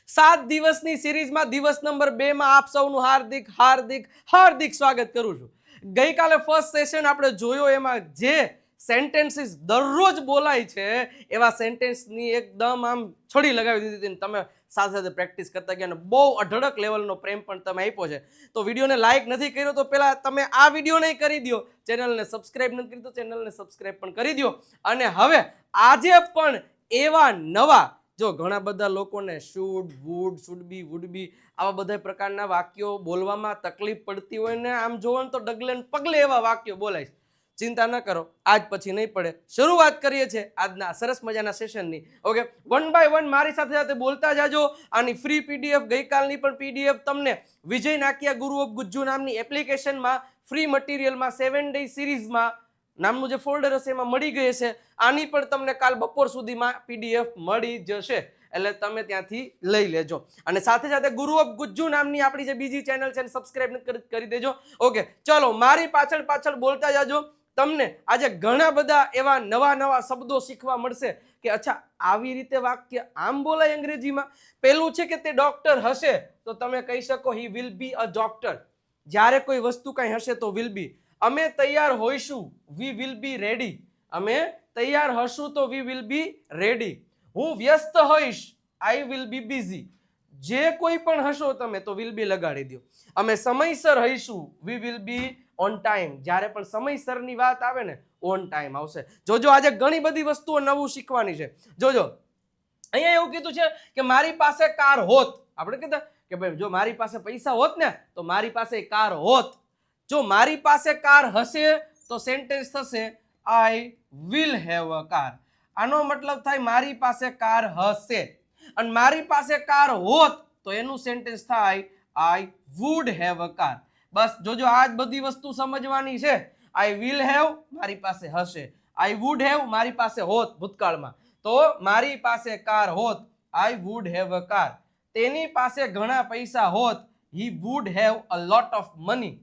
7 દિવસની સિરીઝમાં દિવસ નંબર 2 માં આપ સૌનું હાર્દિક હાર્દિક હાર્દિક સ્વાગત કરું છું. ગઈકાલે ફર્સ્ટ સેશન આપણે જોયો, એમાં જે સેન્ટેન્સીસ દરરોજ બોલાય છે એવા સેન્ટેન્સની એકદમ આમ છડી લગાવી દીધી હતી. તમે સાથે સાથે પ્રેક્ટિસ કરતા ગયા અને બહુ અઢળક લેવલનો પ્રેમ પણ તમે આપ્યો છે. તો વિડીયોને લાઈક નથી કર્યો તો પહેલા તમે આ વિડીયોને કરી દો. ચેનલને સબસ્ક્રાઇબ નથી કરી તો ચેનલને સબસ્ક્રાઇબ પણ કરી દો. અને હવે આજે પણ એવા નવા, જો ઘણા બધા લોકોને should, would, should be, would be આવા બધા પ્રકારના વાક્યો બોલવામાં તકલીફ પડતી હોય ને આમ જોવો ને તો ડગલે ને પગલે એવા વાક્યો બોલાય છે. ચિંતા ન કરો, આજ પછી નહીં પડે. શરૂઆત કરીએ છીએ આજના સરસ મજાના સેશનની. ઓકે, વન બાય વન મારી સાથે સાથે બોલતા જાજો. આની ફ્રી પીડીએફ, ગઈકાલની પણ પીડીએફ તમને વિજય નાકિયા ગુરુ ઓફ ગુજ્જુ નામની એપ્લિકેશનમાં ફ્રી મટીરિયલમાં 7 ડે સિરીઝમાં નામનું જે ફોલ્ડર હશે એમાં મળી ગઈ છે. આની પણ તમને કાલ બપોર સુધીમાં પીડીએફ મળી જશે, એટલે તમે ત્યાંથી લઈ લેજો. અને સાથે સાથે ગુરુ ઓફ ગુજ્જુ નામની આપણી જે બીજી ચેનલ છે એને સબસ્ક્રાઇબ કરી દેજો. ઓકે, ચલો મારી પાછળ પાછળ બોલતા જાજો. તમને આજે ઘણા બધા એવા નવા નવા શબ્દો શીખવા મળશે કે અચ્છા આવી રીતે વાક્ય આમ બોલાય અંગ્રેજીમાં. પેલું છે કે તે ડોક્ટર હશે તો તમે કહી શકો he will be a doctor. જ્યારે કોઈ વસ્તુ કઈ હશે તો વિલ બી. અમે તૈયાર હોઈશું, વી વિલ બી રેડી. અમે તૈયાર હશું તો વી વિલ બી રેડી. હું વ્યસ્ત હોઈશ, આઈ વિલ બી બિઝી. જે કોઈ પણ હશો તમે તો વિલ બી લગાડી દો. અમે સમયસર હઈશું, we will be on time. જ્યારે પણ સમયસરની વાત આવે ને ઓન ટાઈમ આવશે. જોજો આજે ઘણી બધી વસ્તુઓ નવું શીખવાની છે. જોજો અહીંયા એવું કીધું છે કે મારી પાસે કાર હોત. આપણે કીધા કે ભાઈ જો મારી પાસે પૈસા હોત ને તો મારી પાસે કાર હોત. જો મારી પાસે કાર હશે તો સેન્ટેન્સ થશે I will have a car. આનો મતલબ થાય મારી પાસે કાર હશે. અને મારી પાસે કાર હોત તો એનું સેન્ટેન્સ થાય I would have a car. બસ જોજો આ જ બધી વસ્તુ સમજવાની છે. આઈ વિલ હેવ મારી પાસે હશે, આઈ વુડ હેવ મારી પાસે હોત ભૂતકાળમાં, તો મારી પાસે કાર હોત I would have a car. તેની પાસે ઘણા પૈસા હોત he would have a lot of money.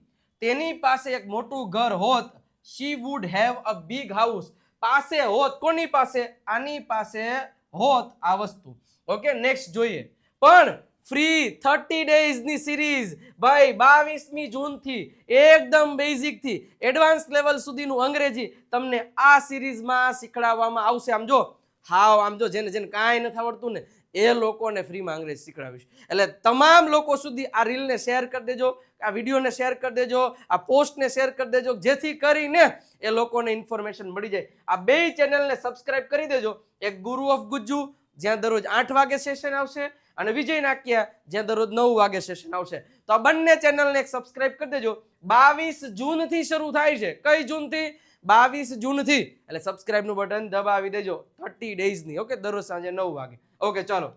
તેની પાસે એક મોટું ઘર હોત she would have a big house. પાસે હોત, કોની પાસે? આની પાસે હોત આ વસ્તુ. ઓકે, નેક્સ્ટ જોઈએ. પણ ફ્રી 30 ડેઝ ની સિરીઝ ભાઈ 22મી જૂન થી એકદમ બેઝિક થી એડવાન્સ લેવલ સુધીનું અંગ્રેજી તમને આ સિરીઝમાં શીખડાવવામાં આવશે. આમ જો હાવ આમ જો જેને જેને કાંઈ નથી આવડતું ને એ લોકોને ફ્રીમાં અંગ્રેજી શીખડાવીશ. એટલે તમામ લોકો સુધી આ રીલને શેર કરી દેજો, આ વિડીયોને શેર કરી દેજો, આ પોસ્ટને શેર કરી દેજો, જેથી કરીને એ લોકોને ઇન્ફોર્મેશન મળી જાય. આ બે ચેનલને સબસ્ક્રાઇબ કરી દેજો. એક ગુરુ ઓફ ગુજ્જુ જ્યાં દરરોજ 8 વાગે સેશન આવશે, અને વિજય નાકિયા જ્યાં દરરોજ 9 વાગે સેશન આવશે. તો આ બંને ચેનલને એક સબસ્ક્રાઇબ કરી દેજો. 22 જૂન થી શરૂ થાય છે. કઈ જૂન થી? 22 જૂન થી. એટલે સબસ્ક્રાઇબ નું બટન દબાવી દેજો. 30 ડેઝ ની. ઓકે, દરરોજ સાંજે 9 વાગે. ઓકે, ચાલો.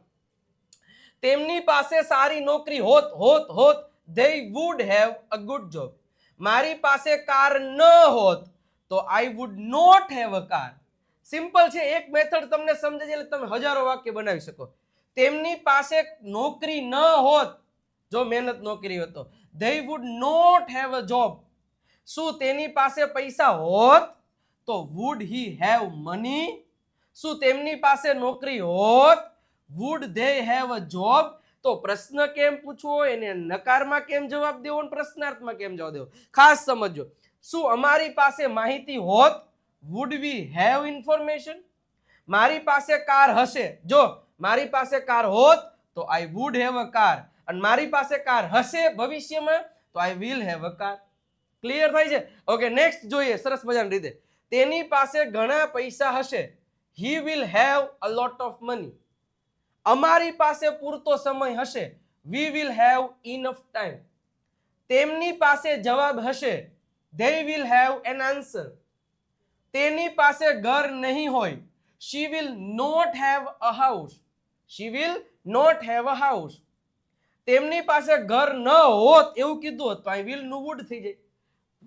તેમની પાસે સારી નોકરી હોત હોત હોત they would have a good job. મારી પાસે કાર ન હોત તો I would not have a car. Simple છે. એક મેથડ તમને સમજાય એટલે તમે હજારો વાક્ય બનાવી શકો. તેમની પાસે નોકરી ન હોત, જો મહેનત નોકરી હતો, they would not have a job. શું તેની પાસે પૈસા હોત તો would he have money? શું તેમની પાસે નોકરી હોત would they have a job? તો પ્રશ્ન કેમ પૂછવો, એને નકારમાં કેમ જવાબ દેવો અને પ્રશ્નાર્થમાં કેમ જવાબ દેવો, ખાસ સમજો. શું અમારી પાસે માહિતી હોત would we have information? મારી પાસે કાર હશે, જો મારી પાસે કાર હોત તો I would have a car, અને મારી પાસે કાર હશે ભવિષ્યમાં તો I will have a car. Clear થાય છે? ઓકે, નેક્સ્ટ જોઈએ સરસ મજાની રીતે. તેની પાસે ઘણા પૈસા હશે he will have a lot of money. અમારી પાસે પૂરતો સમય હશે we will have enough time. તેમની પાસે જવાબ હશે they will have an answer. તેની પાસે ઘર નહીં હોય she will not have a house. she will not have a house. તેમની પાસે ઘર ન હોત એવું કીધું હોત તો I will નું would થઈ જાય.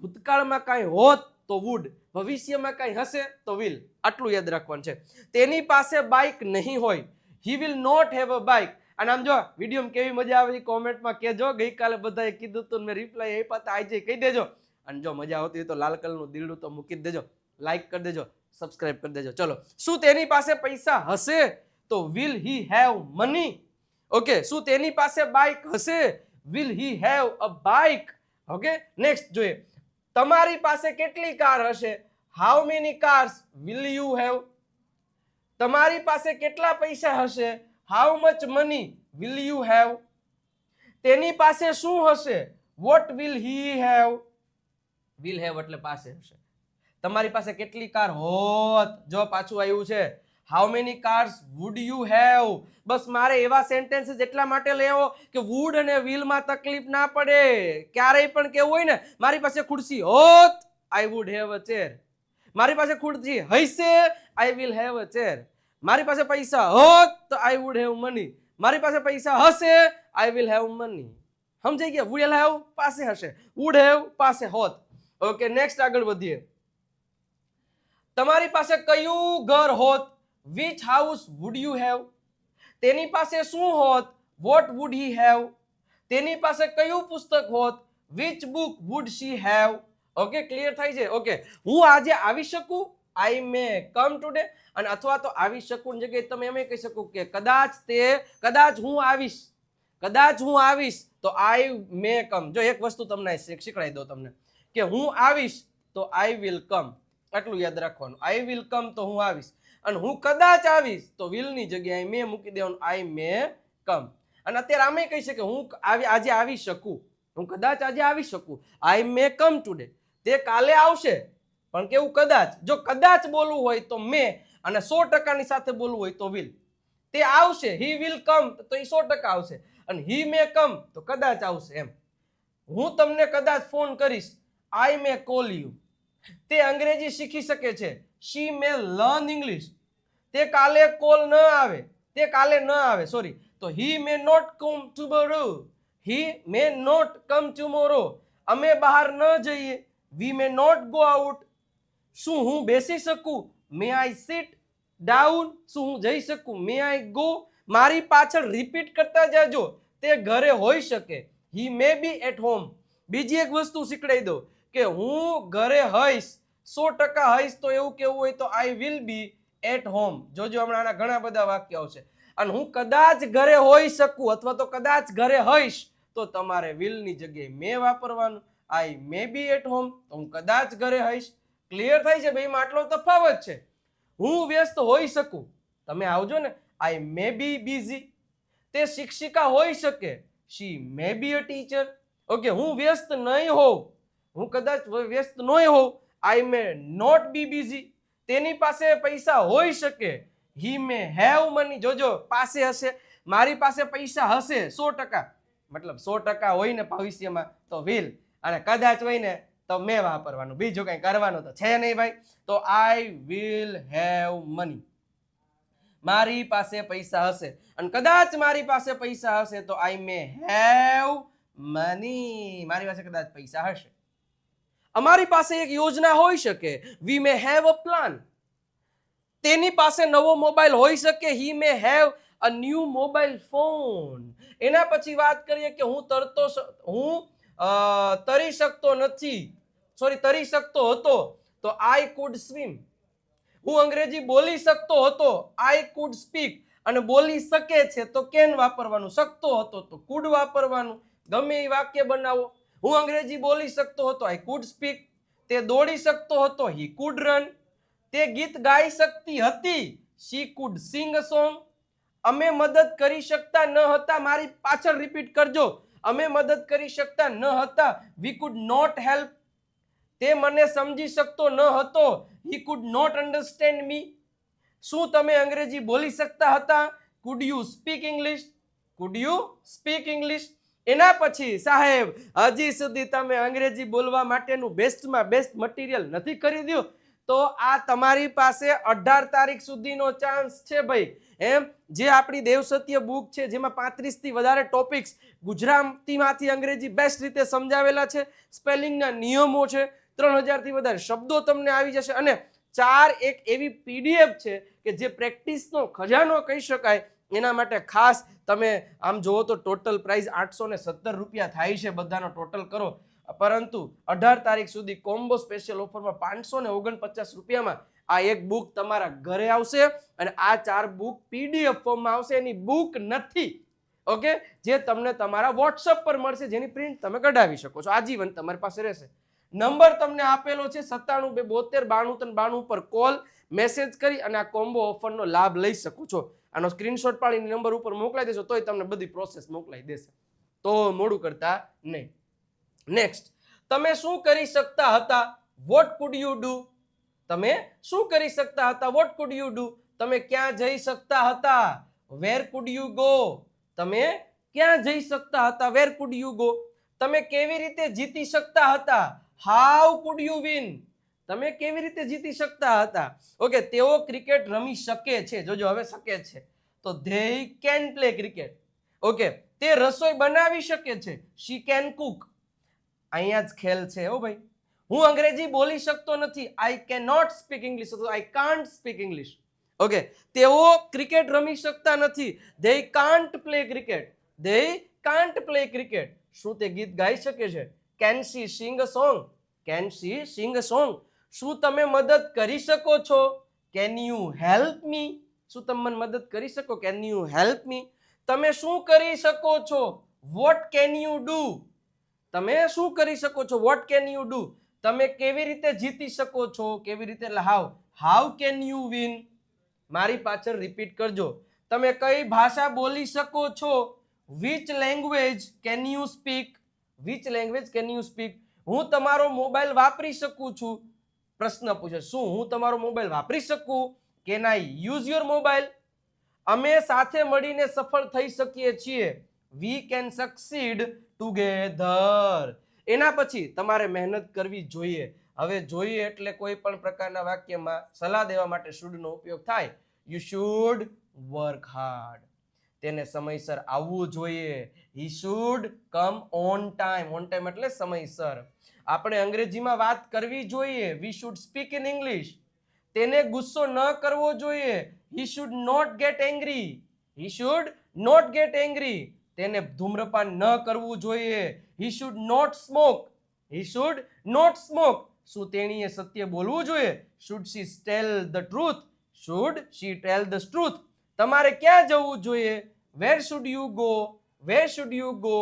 ભૂતકાળમાં કાંઈ હોત તો would, ભવિષ્યમાં કાંઈ હશે તો will. આટલું યાદ રાખવાનું છે. તેની પાસે બાઇક નહીં હોય he will not have a bike. અને આમ જો વિડીયોમાં કેવી મજા આવે છે કોમેન્ટમાં કહેજો. ગઈકાલે બધાએ કીધું તો મેં રિપ્લાય આપ્યા હતા, આજે કહી દેજો. અને જો મજા આવતી હોય તો લાલ કલરનું દિલડું તો મૂકી જ દેજો, લાઈક કરી દેજો, સબસ્ક્રાઇબ કરી દેજો. ચલો, શું તેની પાસે પૈસા હશે તો will he have money? Okay, શું તેની પાસે બાઇક હશે? Will he have a bike? Okay, next જોઈએ, તમારી પાસે કેટલી કાર હશે? How many cars will you have? તમારી પાસે કેટલા પૈસા હશે? How much money will you have? તેની પાસે શું હશે? What will he have? Will have એટલે પાસે હશે. તમારી પાસે કેટલી કાર હોત? જો પાછું આવ્યું છે, how many cars would you have? બસ મારે એવા સેન્ટેન્સીસ એટલા માટે લેવો કે વુડ અને વિલ માં તકલીફ ના પડે. ક્યારેય પણ કેવું હોય ને, મારી પાસે ખુરશી હોત, I would have a chair. મારી પાસે ખુરશી હશે, I will have a chair. મારી પાસે પૈસા હોત તો આઈ વુડ હેવ મની. મારી પાસે પૈસા હશે, આઈ વિલ હેવ મની. સમજાઈ ગયા? વુડ હેવ પાસે હશે, વુડ હેવ પાસે હોત. ઓકે, નેક્સ્ટ આગળ વધીએ. તમારી પાસે કયું ઘર હોત? Which house would you have? તેની પાસે શું હોત? What would he have? તેની પાસે કયું પુસ્તક હોત? Which book would she have? Okay, clear થાય છે? ઓકે, હું આજે આવી શકું, આઈ મે કમ ટુડે. અને અથવા તો આવી શકું ની જગ્યાએ તમે એમ કહી શકો કે કદાચ હું આવીશ, કદાચ હું આવીશ તો આઈ મે કમ. જો એક વસ્તુ તમને શીખડાઈ દો તમને, કે હું આવીશ તો આઈ વિલ કમ. આટલું યાદ રાખવાનું. આઈ વિલ કમ તો હું આવીશ, અને હું કદાચ આવીશ તો વિલ ની જગ્યાએ મે મૂકી દેવાનું, આઈ મે કમ. અને અત્યારે આમે કહી શકે હું આજે આવી શકું, હું કદાચ આજે આવી શકું, આઈ મે કમ ટુડે. તે કાલે આવશે, પણ કેવું કદાચ. જો કદાચ બોલવું હોય તો મે, અને 100% ની સાથે બોલવું હોય તો વિલ. તે આવશે, હી વિલ કમ, તો એ 100% આવશે, અને હી મે કમ તો કદાચ આવશે. એમ હું તમને કદાચ ફોન કરીશ, આઈ મે કોલ યુ. તે અંગ્રેજી શીખી શકે છે, શી મે લર્ન ઇંગ્લિશ. તે કાલે કોલ ન આવે, તે કાલે ન આવે, સોરી, તો he may not come tomorrow. He may not come tomorrow. અમે બહાર ન જઈએ, we may not go out. શું હું બેસી શકું? May I sit down. શું હું જઈ શકું? May I go. મારી પાછળ રિપીટ કરતા જાજો, તે ઘરે હોઈ શકે, he May B at home. બીજી એક વસ્તુ શીખડાઈ દો કે હું ઘરે હઈશ, 100% હઈશ તો એવું કેવું હોય તો I will be at home. જોજો હમણાં આના ઘણા બધા વાક્યો આવશે. અને હું કદાચ ઘરે હોઈ શકું અથવા તો કદાચ ઘરે હઈશ તો તમારે વિલ ની જગ્યાએ મે વાપરવાનું. આઈ મે બી એટ હોમ, તો હું કદાચ ઘરે હઈશ. ક્લિયર થાય છે? બેમાં આટલો તફાવત છે. હું વ્યસ્ત હોઈ શકું, તમે આવજો ને, આઈ મે બી બિઝી. તે શિક્ષિકા હોઈ શકે, શી મે બી અ ટીચર. ઓકે, હું વ્યસ્ત નહીં હોઉં, હું કદાચ વ્યસ્ત નહીં હોઉં, આઈ મે નોટ બી બિઝી. તેની પાસે પૈસા હોઈ શકે, હી મે હેવ મની. જોજો પાસે હશે, મારી પાસે પૈસા હશે 100%, મતલબ 100% હોય ને ભવિષ્યમાં તો વિલ, અને કદાચ હોય ને તો મે વાપરવાનું. બીજું કઈ કરવાનું તો છે નહીં ભાઈ. તો આઈ વિલ હેવ મની. મારી પાસે પૈસા હશે, અને કદાચ મારી પાસે પૈસા હશે તો આઈ મે હેવ મની. મારી પાસે કદાચ પૈસા હશે. અમારી પાસે એક યોજના હોઈ શકે, વી મે હેવ અ પ્લાન. તેની પાસે નવો મોબાઈલ હોઈ શકે, he may have a new mobile phone. એના પછી વાત કરીએ કે હું તરી શકતો નથી, સોરી, તરી શકતો હતો, તો આઈ કુડ સ્વિમ. હું અંગ્રેજી બોલી શકતો હતો, આઈ કુડ સ્પીક. અને બોલી શકે છે તો કેન વાપરવાનું, શકતો હતો તો કુડ વાપરવાનું. ગમે એ વાક્ય બનાવો. હું અંગ્રેજી બોલી શકતો હતો, આઈ કુડ સ્પીક. તે દોડી શકતો હતો, હી કુડ રન. તે ગીત ગાઈ શકતી હતી, she could sing a song. અમે મદદ કરી શકતા ન હતા, મારી પાછળ રિપીટ કરજો, અમે મદદ કરી શકતા ન હતા, વી કુડ નોટ હેલ્પ. તે મને સમજી શકતો ન હતો, હી કુડ નોટ અન્ડરસ્ટેન્ડ મી. શું તમે અંગ્રેજી બોલી શકતા હતા? Food you speak English? Food you speak English? એના પછી સાહેબ, હજી સુધી તમે અંગ્રેજી બોલવા માટેનું બેસ્ટમાં બેસ્ટ મટીરિયલ નથી ખરીદ્યું, તો આ તમારી પાસે 18 તારીખ સુધીનો ચાન્સ છે ભાઈ. એમ જે આપણી દેવસત્ય બુક છે, જેમાં 35 થી વધારે ટોપિક્સ ગુજરાતીમાંથી અંગ્રેજી બેસ્ટ રીતે સમજાવેલા છે, સ્પેલિંગના નિયમો છે, 3000 થી વધારે શબ્દો તમને આવી જશે, અને 4 એક એવી પીડીએફ છે કે જે પ્રેક્ટિસનો ખજાનો કહી શકાય. એના માટે ખાસ તમે આમ જોવો તો ટોટલ પ્રાઇસ 817 રૂપિયા થાય છે, બધાનો ટોટલ કરો. પરંતુ 18 તારીખ સુધી કોમ્બો સ્પેશિયલ ઓફરમાં 549 રૂપિયામાં આ એક બુક તમારા ઘરે આવશે, અને આ 4 બુક પીડીએફ ફોર્મમાં આવશે. એની બુક નથી, ઓકે, જે તમને તમારા વોટ્સઅપ પર મળશે, જેની પ્રિન્ટ તમે કઢાવી શકો છો, આજીવન તમારી પાસે રહેશે. નંબર તમને આપેલો છે 97 272 93 92 પર કોલ મેસેજ કરી અને આ કોમ્બો ઓફરનો લાભ લઈ શકો છો. આનો સ્ક્રીનશોટ પાડીને નંબર ઉપર મોકલાઈ દેશો તોય તમને બધી પ્રોસેસ મોકલાઈ દેશે. તો મોડું કરતા નહીં. નેક્સ્ટ, તમે શું કરી શકતા હતા? Vote food you do? તમે શું કરી શકતા હતા? Vote food you do? તમે ક્યાં જઈ શકતા હતા? વેર કુડ યુ ગો? તમે ક્યાં જઈ શકતા હતા? વેર કુડ યુ ગો? તમે કેવી રીતે જીતી શકતા હતા? How food you win? તમે કેવી રીતે જીતી શકતા હતા? ઓકે, તેઓ ક્રિકેટ રમી શકે છે. જોજો, હવે શકે છે તો they can play cricket. Okay, તે રસોઈ બનાવી શકે છે. she can cook. અહીંયા જ ખેલ છે હો ભાઈ. હું અંગ્રેજી બોલી શકતો નથી. I cannot speak English. I can't speak English. Okay, તેઓ ક્રિકેટ રમી શકતા નથી. they can't play cricket. they can't play cricket. શું તે ગીત ગાઈ શકે છે? can she sing a song? can she sing a song? શું તમે મદદ કરી શકો છો? can you help me? શું તમે મને મદદ કરી શકો? can you help me? તમે શું કરી શકો છો? what can you do? તમે શું કરી શકો છો? what can you do? તમે કેવી રીતે જીતી શકો છો? કેવી રીતે એટલે how can you win? મારી પાછળ રિપીટ કરજો. તમે કઈ ભાષા બોલી શકો છો? which language can you speak? which language can you speak? હું તમારો મોબાઈલ વાપરી શકું છું. પ્રશ્ન પૂછે, શું હું તમારો મોબાઈલ વાપરી શકું? can I use your mobile? અમે સાથે મળીને સફળ થઈ શકીએ છીએ. we can succeed together. એના પછી તમારે મહેનત કરવી જોઈએ. હવે જોઈએ એટલે કોઈ પણ પ્રકારના વાક્યમાં સલાહ દેવા માટે should નો ઉપયોગ થાય. you should work hard. તેને સમયસર આવવું જોઈએ. he should come on time. on time એટલે સમયસર. આપણે અંગ્રેજીમાં વાત કરવી જોઈએ. we should speak in English. તેને ગુસ્સો ન કરવો જોઈએ. he should not get angry. he should not get angry. તેને ધૂમ્રપાન ન કરવું જોઈએ. he should not smoke. he should not smoke. શું તેણીએ સત્ય બોલવું જોઈએ? should she tell the truth? should she tell the truth? તમારે ક્યાં જવું જોઈએ? where should you go? where should you go?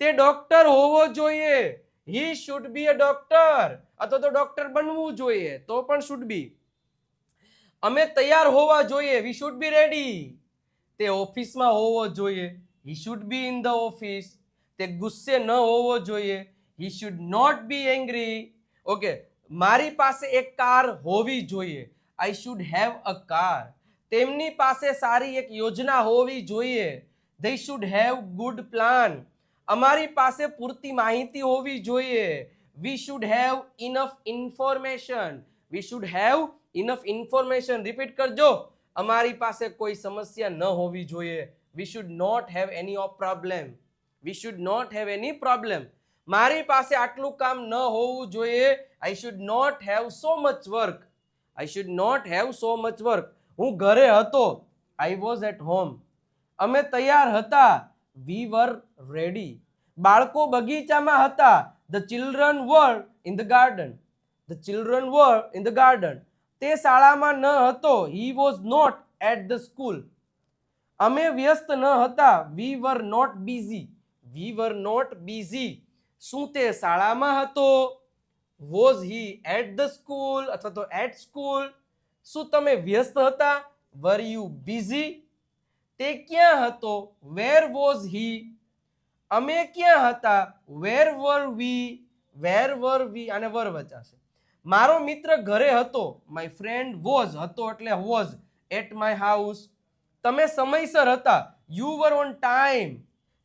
તે ડોક્ટર હોવો જોઈએ. he should be a doctor. અથવા તો ડોક્ટર બનવું જોઈએ તો પણ should be. અમે તૈયાર હોવા જોઈએ. we should be ready. તે ઓફિસમાં હોવો જોઈએ. he should be in the office. તે ગુસ્સે ન હોવો જોઈએ. he should not be angry. Okay, મારી પાસે એક કાર હોવી જોઈએ. I should have a car. તેમની પાસે સારી એક યોજના હોવી જોઈએ. they should have good plan. અમારી પાસે પૂરતી માહિતી હોવી જોઈએ. we should have enough information. we should have enough information. Repeat કરજો. અમારી પાસે કોઈ સમસ્યા ન હોવી જોઈએ. we should not have any problem. we should not have any problem. મારી પાસે આટલું કામ ન હોવું જોઈએ. I should not have so much work. I should not have so much work. હું ઘરે હતો. I was at home. અમે તૈયાર હતા. we were ready. બાળકો બગીચામાં હતા. the children were in the garden. the children were in the garden. તે શાળામાં ન હતો. he was not at the school. અમે વ્યસ્ત ન હતા. we were not busy. we were not busy. શું તે શાળામાં હતો? was he at the school અથવા તો at school? શું તમે વ્યસ્ત હતા? were you busy? તે ક્યાં હતો? where was he? અમે ક્યાં હતા? where were we? where were we? આને વર વચાશે. મારો મિત્ર ઘરે હતો. my friend was, હતો એટલે was, at my house. તમે સમયસર હતા. you were on time.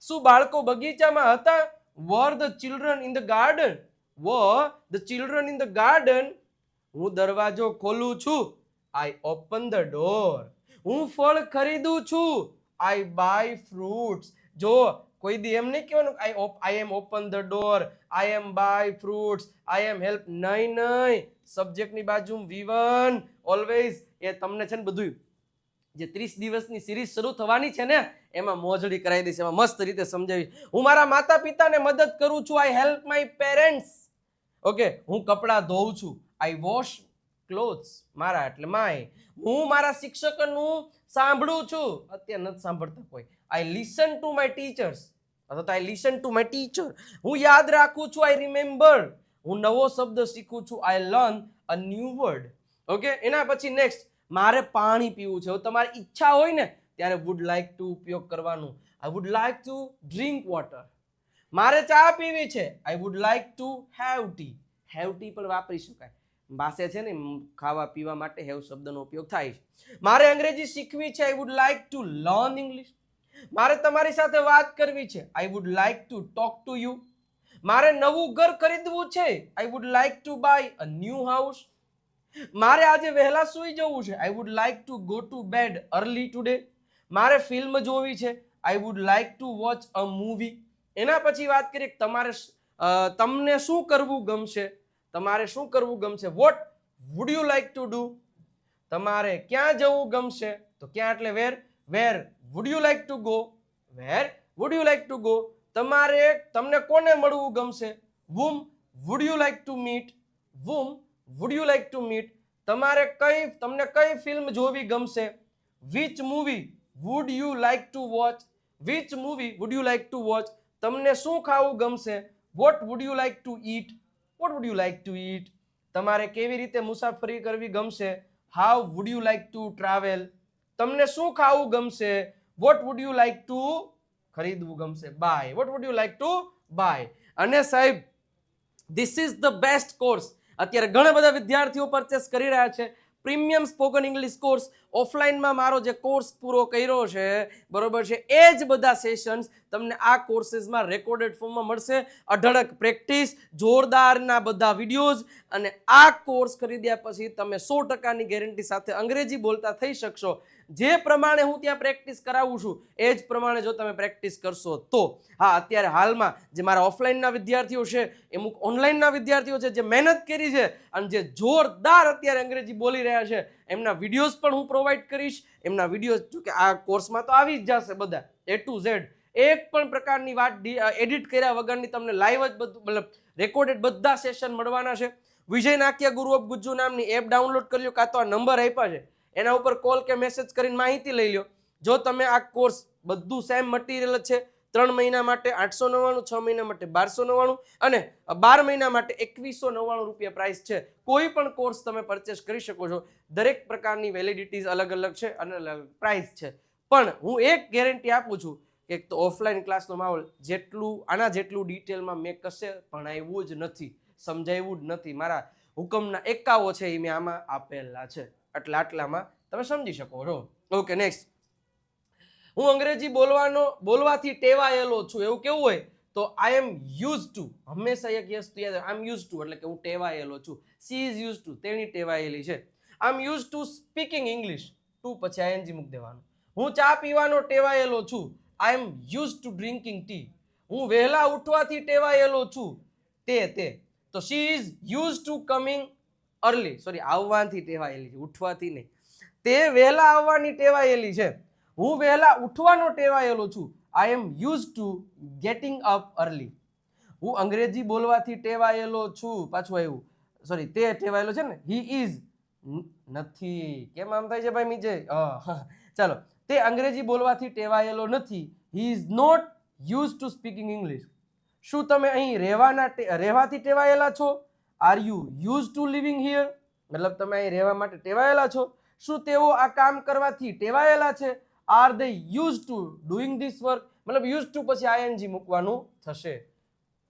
શું બાળકો બગીચામાં હતા? were the children in the garden? were the children in the garden? હું દરવાજો ખોલું છું. I open the door. હું ફળ ખરીદું છું. I buy fruits. જો કોઈ દી એમ નહીં કહેવાનું I am open the door, I am buy fruits, I am help. નહીં. સબ્જેક્ટની બાજુ V1 ઓલવેઝ. એ તમને છે ને બધું જે 30 દિવસની સિરીઝ શરૂ થવાની છે ને એમાં મોજડી કરાવી દઈશ. એમાં મસ્ત રીતે સમજાવીશ. હું મારા માતા પિતાને મદદ કરું છું. I help my parents. Okay, હું કપડાં ધોઉં છું. I wash clothes. મારા એટલે માય. હું મારા શિક્ષકનું સાંભળું છું. અત્યારે નથી સાંભળતા કોઈ. આઈ લિસન ટુ માય ટીચર્સ અથવા તો આઈ લિસન ટુ માય ટીચર. હું યાદ રાખું છું, આઈ રિમેમ્બર. હું નવો શબ્દ શીખું છું, I learn a new word. Okay, એના પછી નેક્સ્ટ, મારે પાણી પીવું છે. તમારી ઈચ્છા હોય ને ત્યારે વુડ લાઈક ટુ ઉપયોગ કરવાનું. આઈ would like two drink water. મારે ચા પીવી છે, I would like to have T. Have T પણ વાપરી શકાય. પાસે છે ને ખાવા પીવા માટે હેવ શબ્દનો ઉપયોગ થાય છે. મારે અંગ્રેજી શીખવી છે, I would like to learn English. મારે તમારી સાથે વાત કરવી છે, I would like to talk to you. મારે નવું ઘર ખરીદવું છે, I would like to buy a new house. મારે આજે વહેલા સૂઈ જવું છે, I would like to go to bed early today. મારે ફિલ્મ જોવી છે, I would like to watch a movie. એના પછી વાત કરીએ તમારે તમને શું કરવું ગમશે. તમારે શું કરવું ગમશે, what would you like to do. તમારે ક્યાં જવું ગમશે, તો ક્યાં એટલે where. Where would you like to go. Where would you like to go. તમને કોને મળવું ગમશે, whom would you like to meet. whom would you like to meet. તમને કઈ ફિલ્મ જોવી ગમશે, which movie would you like to watch. which movie would you like to watch. તમને શું ખાવું ગમશે, what would you like to eat. what would you like to eat. તમારે કેવી રીતે મુસાફરી કરવી ગમશે, how would you like to travel. તમને શું ખાવું ગમશે, what would you like to ખરીદવું ગમશે, buy. what would you like to buy. અને સાહેબ, this is the best course. અત્યારે ઘણા બધા વિદ્યાર્થીઓ પરચેસ કરી રહ્યા છે પ્રીમિયમ સ્પોકન ઇંગ્લિશ કોર્સ. ઓફલાઈનમાં મારો જે કોર્સ પૂરો કર્યો છે, બરોબર છે, એ જ બધા સેશન્સ તમને આ કોર્સીસમાં રેકોર્ડેડ ફોર્મમાં મળશે. અઢળક પ્રેક્ટિસ, જોરદારના બધા વિડીયોઝ, અને આ કોર્સ ખરીદ્યા પછી તમે 100%ની ગેરંટી સાથે અંગ્રેજી બોલતા થઈ શકશો. જે પ્રમાણે હું ત્યાં પ્રેક્ટિસ કરાવું છું એ જ પ્રમાણે જો તમે પ્રેક્ટિસ કરશો તો. હા, અત્યારે હાલમાં જે મારા ઓફલાઈનના વિદ્યાર્થીઓ છે, અમુક ઓનલાઈનના વિદ્યાર્થીઓ છે જે મહેનત કરી છે અને જે જોરદાર અત્યારે અંગ્રેજી બોલી રહ્યા છે, એમના વિડીયોઝ પણ હું પ્રોવાઈડ કરીશ. એમના વિડીયોઝ જો કે આ કોર્સમાં તો આવી જ જશે બધા A to Z. એક પણ પ્રકારની વાત એડિટ કર્યા વગરની તમને લાઈવ જ બધું, મતલબ રેકોર્ડેડ બધા સેશન મળવાના છે. વિજય નાક્યા ગુરુ ઓફ ગુજ્જુ નામની એપ ડાઉનલોડ કરી લો, કાં તો આ નંબર આપ્યા છે એના ઉપર કોલ કે મેસેજ કરીને માહિતી લઈ લો. જો તમે આ કોર્સ બધું સેમ મટીરિયલ છે, 3 મહિના માટે 899, 6 મહિના માટે 1299 અને 12 મહિના માટે 2199 રૂપિયા પ્રાઇસ છે. કોઈ પણ કોર્સ તમે પરચેસ કરી શકો છો. દરેક પ્રકારની વેલિડિટીઝ અલગ અલગ છે અને અલગ પ્રાઇસ છે. પણ હું એક ગેરંટી આપું છું કે તો ઓફલાઈન ક્લાસનો માહોલ આના જેટલું ડિટેલમાં મેં કશે ભણાવ્યું જ નથી, સમજાવ્યું જ નથી. મારા હુકમના એકાઓ છે એ મેં આમાં આપેલા છે, એટલે આટલામાં તમે સમજી શકો છો. Okay, next. હું અંગ્રેજી બોલવાથી ટેવાયેલો છું, એવું કેવું હોય તો આઈ એમ યુઝ ટુ. હંમેશા એક યસ યાદ, આઈ એમ યુઝ ટુ એટલે કે હું ટેવાયેલો છું. સી ઇઝ યુઝ ટુ, તેણી ટેવાયેલી છે. I am use to speaking English. To પછી આઈએનજી મૂકી દેવાનું. હું ચા પીવાનો ટેવાયેલો છું, I am use to drinking tea. હું વહેલા ઉઠવાથી ટેવાયેલો છું, તે તો she is use to coming early. Sorry, આવવાથી ટેવાયેલી છે, ઉઠવાથી નહીં. તે વહેલા આવવાની ટેવાયેલી છે. હું વહેલા ઉઠવાનો ટેવાયેલો છું, I am use to getting up early. હું અંગ્રેજી બોલવાથી ટેવાયેલો છું, પાછું આવ્યું, સોરી, તે ટેવાયેલો છે ને, હી ઇઝ નથી. કેમ આમ થાય છે ભાઈ નીચે? ચાલો, તે અંગ્રેજી બોલવાથી ટેવાયેલો નથી, he is not use to speaking English. શું તમે અહીં રહેવાથી ટેવાયેલા છો? Are you use to living here. મતલબ તમે અહીં રહેવા માટે ટેવાયેલા છો. શું તેઓ આ કામ કરવાથી ટેવાયેલા છે? R they use to doing this work. મતલબ યુઝ ટુ પછી આઈએનજી મૂકવાનું થશે.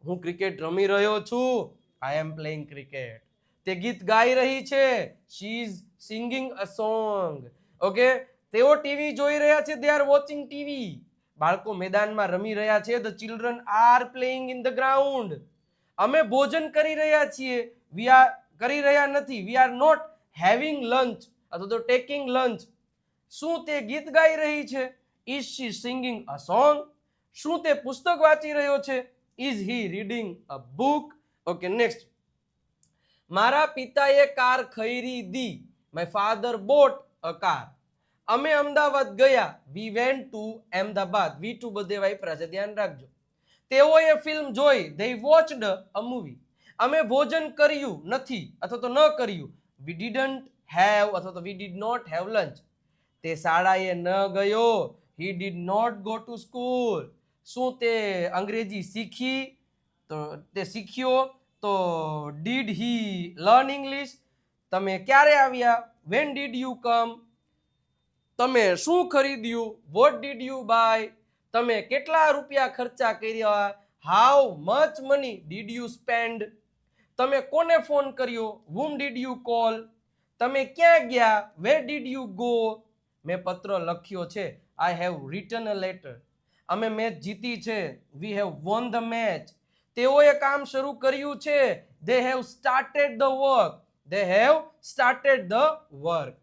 હું ક્રિકેટ રમી રહ્યો છું, આઈ એમ પ્લેઇંગ ક્રિકેટ. તે ગીત ગાઈ રહી છે, she is singing a song. Okay, તેઓ ટીવી જોઈ રહ્યા છે, દે આર વોચિંગ ટીવી. બાળકો મેદાનમાં રમી રહ્યા છે, the children are playing in the ground. અમે ભોજન કરી રહ્યા છીએ, કરી રહ્યા નથી, we are not having lunch અથવા તો ટેકિંગ લંચ. શું તે ગીત ગાઈ રહી છે? Is she singing a song. શું તે પુસ્તક વાંચી રહ્યો છે? Is he reading a book. Okay, next. મારા પિતાએ કાર ખરીદી, my father bought a car. અમે અમદાવાદ ગયા, we went to Ahmedabad. We to બધે વાપરા છે, ધ્યાન રાખજો. તેઓએ ફિલ્મ જોઈ, they watched a movie. અમે ભોજન કર્યું નથી અથવા તો ન કર્યું, we didn't have અથવા તો we did not have lunch. તે શાળાએ ન ગયો, he did not go to school. શું તે અંગ્રેજી શીખી? તો તે શીખ્યો. તો ડીડ હી લર્ન ઇંગ્લિશ? તમે ક્યારે આવ્યા? When did you come? તમે શું ખરીદ્યું? What did you buy? તમે કેટલા રૂપિયા ખર્ચા કર્યા? How much money did you spend? તમે કોને ફોન કર્યો? whom did you call? તમે ક્યાં ગયા? where did you go? મેં પત્ર લખ્યો છે. I have written a letter. અમે મેચ જીતી છે. we have won the match. તેઓએ કામ શરૂ કર્યું છે. they have started the work. they have started the work.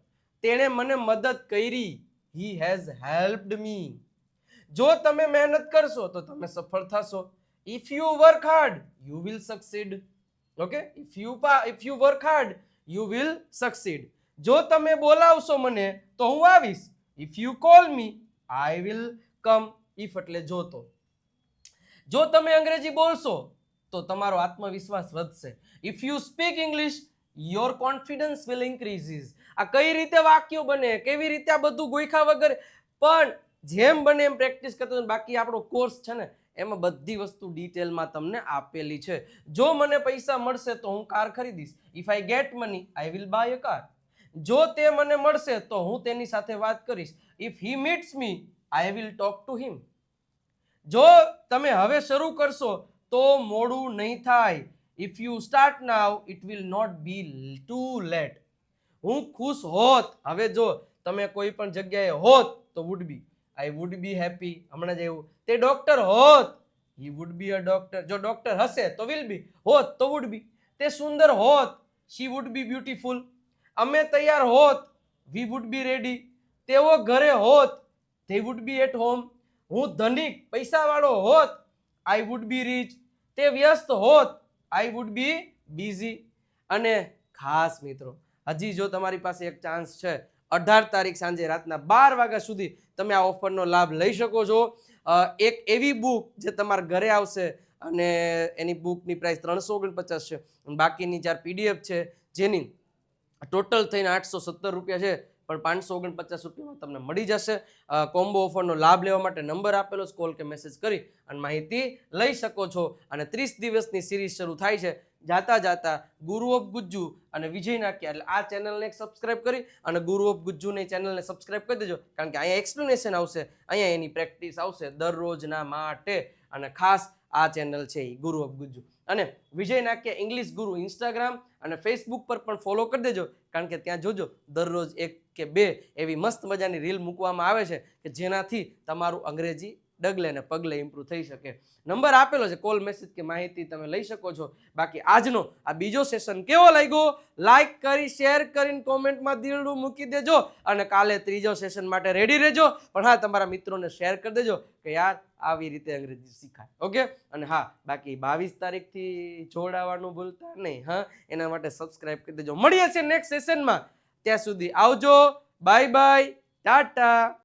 તેણે મને મદદ કરી. he has helped me. જો તમે મહેનત કરશો તો તમે સફળ થશો. if you work hard you will succeed. okay, if you work hard you will succeed. જો તમે બોલાવશો મને તો હું આવીશ. if you call me I will come. if એટલે જો તો. જો તમે અંગ્રેજી બોલશો તો તમારો આત્મવિશ્વાસ વધશે. if you speak English your confidence will increases. આ કઈ રીતે વાક્યો બને, કેવી રીતે આ બધું ગોઈખા વગર, પણ જેમ બને એમ પ્રેક્ટિસ કરતો. બાકી આપણો કોર્સ છે ને એમાં બધી વસ્તુ ડિટેલમાં તમને આપેલી છે. જો મને પૈસા મળશે તો હું કાર ખરીદીશ. If I get money I will buy a car. જો તે મને મળશે તો હું તેની સાથે વાત કરીશ. If he meets me I will talk to him. જો તમે હવે શરૂ કરશો તો મોડું નહીં થાય. If you start now it will not be too late. હું ખુશ હોત. હવે જો તમે કોઈ પણ જગ્યાએ હોત તો would be. I would B happy. હમણાં જ એવું. તે ડોક્ટર હોત. He would be a doctor. જો ડોક્ટર હશે તો વિલ બી. હોત તો વુડ બી. તે સુંદર હોત. She would be beautiful. અમે તૈયાર હોત. We would be ready. તેઓ ઘરે હોત. They would be at home. હું ધનિક પૈસાવાળો હોત. I would be rich. તે વ્યસ્ત હોત. I would be busy. અને ખાસ મિત્રો, હજી જો તમારી પાસે એક ચાન્સ છે. 18 તારીખ સાંજે રાતના 12 વાગ્યા સુધી તમે આ ઓફરનો લાભ લઈ શકો છો. એક એવી બુક જે તમારા ઘરે આવશે અને એની બુકની પ્રાઇસ 349 છે. બાકીની 4 PDF છે જેની ટોટલ થઈને 817 રૂપિયા છે, પણ 549 રૂપિયામાં તમને મળી જશે. કોમ્બો ઓફરનો લાભ લેવા માટે નંબર આપેલો છે, કોલ કે મેસેજ કરી અને માહિતી લઈ શકો છો. અને 30 દિવસની સિરીઝ શરૂ થાય છે. જાતા જાતા ગુરુ ઓફ ગુજ્જુ અને વિજય નાક્યા, એટલે આ ચેનલને સબસ્ક્રાઇબ કરી અને ગુરુ ઓફ ગુજ્જુની ચેનલને સબસ્ક્રાઇબ કરી દેજો. કારણ કે અહીંયા એક્સપ્લેનેશન આવશે, અહીંયા એની પ્રેક્ટિસ આવશે દરરોજના માટે. અને ખાસ આ ચેનલ છે એ ગુરુ ઓફ ગુજ્જુ. અને વિજય નાક્યા ઇંગ્લિશ ગુરુ ઇન્સ્ટાગ્રામ અને ફેસબુક પર પણ ફોલો કરી દેજો. કારણ કે ત્યાં જોજો દરરોજ 1 કે 2 એવી મસ્ત મજાની રીલ મૂકવામાં આવે છે કે જેનાથી તમારું અંગ્રેજી ડગલે ને પગલે ઇમ્પ્રૂવ થઈ શકે. નંબર આપેલો છે, કોલ મેસેજ કે માહિતી તમે લઈ શકો છો. બાકી આજનો આ બીજો સેશન કેવો લાગ્યો? લાઈક કરી, શેર કરીને કોમેન્ટમાં દિલડું મૂકી દેજો. અને કાલે ત્રીજો સેશન માટે રેડી રહેજો. પણ હા, તમારા મિત્રોને શેર કરી દેજો કે યાર આવી રીતે અંગ્રેજી શીખાય. ઓકે. અને હા, બાકી 22 તારીખથી જોડાવાનું ભૂલતા નહીં. હા, એના માટે સબસ્ક્રાઇબ કરી દેજો. મળીએ છીએ નેક્સ્ટ સેશનમાં. ત્યાં સુધી આવજો. Bye bye, Tata.